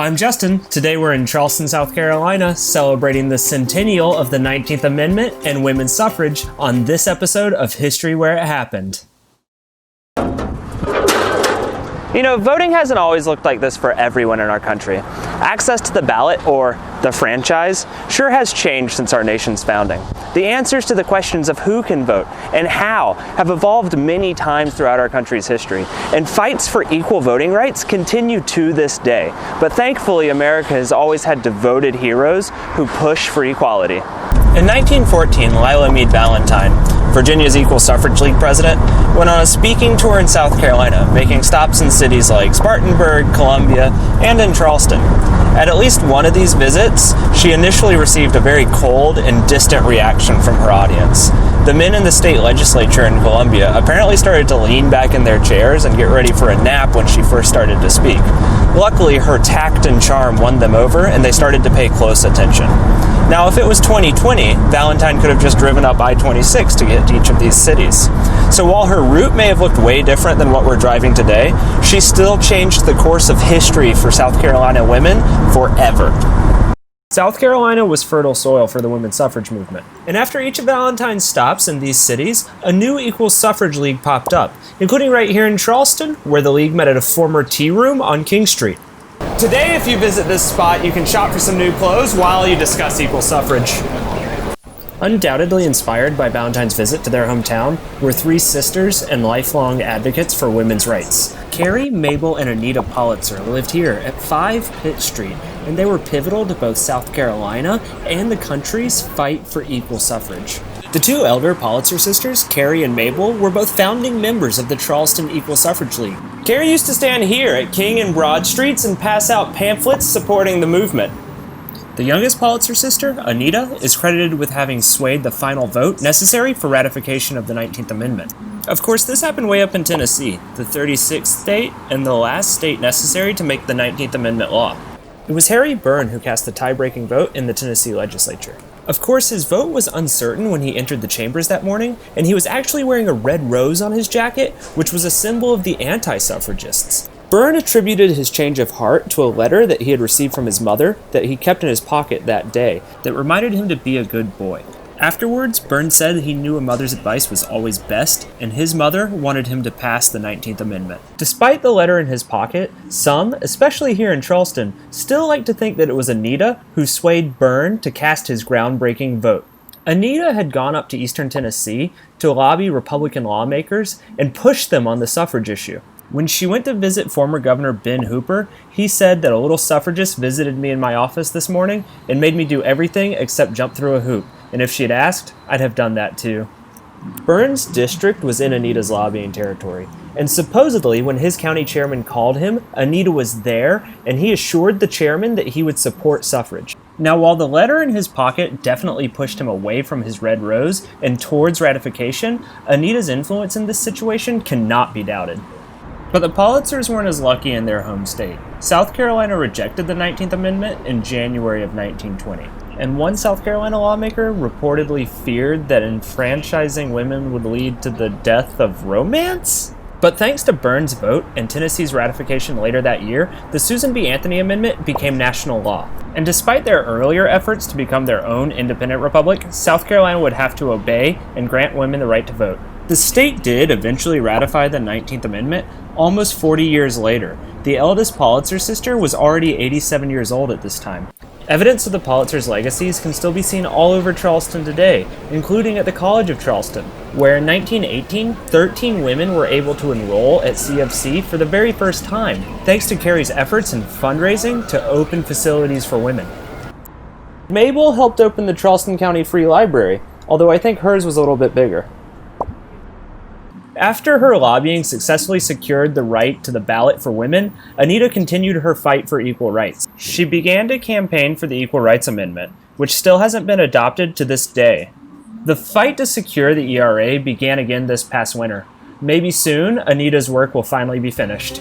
I'm Justin. Today we're in Charleston, South Carolina, celebrating the centennial of the 19th Amendment and women's suffrage on this episode of History Where It Happened. You know, voting hasn't always looked like this for everyone in our country. Access to the ballot, or the franchise, sure has changed since our nation's founding. The answers to the questions of who can vote and how have evolved many times throughout our country's history, and fights for equal voting rights continue to this day. But thankfully, America has always had devoted heroes who push for equality. In 1914, Lila Meade Valentine, Virginia's Equal Suffrage League president, went on a speaking tour in South Carolina, making stops in cities like Spartanburg, Columbia, and in Charleston. At least one of these visits, she initially received a very cold and distant reaction from her audience. The men in the state legislature in Columbia apparently started to lean back in their chairs and get ready for a nap when she first started to speak. Luckily, her tact and charm won them over, and they started to pay close attention. Now, if it was 2020, Valentine could have just driven up I-26 to get to each of these cities. So while her route may have looked way different than what we're driving today, she still changed the course of history for South Carolina women forever. South Carolina was fertile soil for the women's suffrage movement. And after each of Valentine's stops in these cities, a new equal suffrage league popped up, including right here in Charleston, where the league met at a former tea room on King Street. Today, if you visit this spot, you can shop for some new clothes while you discuss equal suffrage. Undoubtedly inspired by Valentine's visit to their hometown were three sisters and lifelong advocates for women's rights. Carrie, Mabel, and Anita Politzer lived here at 5 Pitt Street, and they were pivotal to both South Carolina and the country's fight for equal suffrage. The two elder Politzer sisters, Carrie and Mabel, were both founding members of the Charleston Equal Suffrage League. Carrie used to stand here at King and Broad Streets and pass out pamphlets supporting the movement. The youngest Politzer sister, Anita, is credited with having swayed the final vote necessary for ratification of the 19th Amendment. Of course, this happened way up in Tennessee, the 36th state and the last state necessary to make the 19th Amendment law. It was Harry Byrne who cast the tie-breaking vote in the Tennessee legislature. Of course, his vote was uncertain when he entered the chambers that morning, and he was actually wearing a red rose on his jacket, which was a symbol of the anti-suffragists. Byrne attributed his change of heart to a letter that he had received from his mother that he kept in his pocket that day that reminded him to be a good boy. Afterwards, Byrne said he knew a mother's advice was always best, and his mother wanted him to pass the 19th Amendment. Despite the letter in his pocket, some, especially here in Charleston, still like to think that it was Anita who swayed Byrne to cast his groundbreaking vote. Anita had gone up to eastern Tennessee to lobby Republican lawmakers and push them on the suffrage issue. When she went to visit former Governor Ben Hooper, he said that a little suffragist visited me in my office this morning and made me do everything except jump through a hoop. And if she'd asked, I'd have done that too. Byrne's district was in Anita's lobbying territory, and supposedly when his county chairman called him, Anita was there, and he assured the chairman that he would support suffrage. Now, while the letter in his pocket definitely pushed him away from his red rose and towards ratification, Anita's influence in this situation cannot be doubted. But the Politzers weren't as lucky in their home state. South Carolina rejected the 19th Amendment in January of 1920. And one South Carolina lawmaker reportedly feared that enfranchising women would lead to the death of romance? But thanks to Byrne's vote and Tennessee's ratification later that year, the Susan B. Anthony Amendment became national law. And despite their earlier efforts to become their own independent republic, South Carolina would have to obey and grant women the right to vote. The state did eventually ratify the 19th Amendment almost 40 years later. The eldest Politzer sister was already 87 years old at this time. Evidence of the Politzers' legacies can still be seen all over Charleston today, including at the College of Charleston, where in 1918, 13 women were able to enroll at CFC for the very first time, thanks to Carrie's efforts in fundraising to open facilities for women. Mabel helped open the Charleston County Free Library, although I think hers was a little bit bigger. After her lobbying successfully secured the right to the ballot for women, Anita continued her fight for equal rights. She began to campaign for the Equal Rights Amendment, which still hasn't been adopted to this day. The fight to secure the ERA began again this past winter. Maybe soon, Anita's work will finally be finished.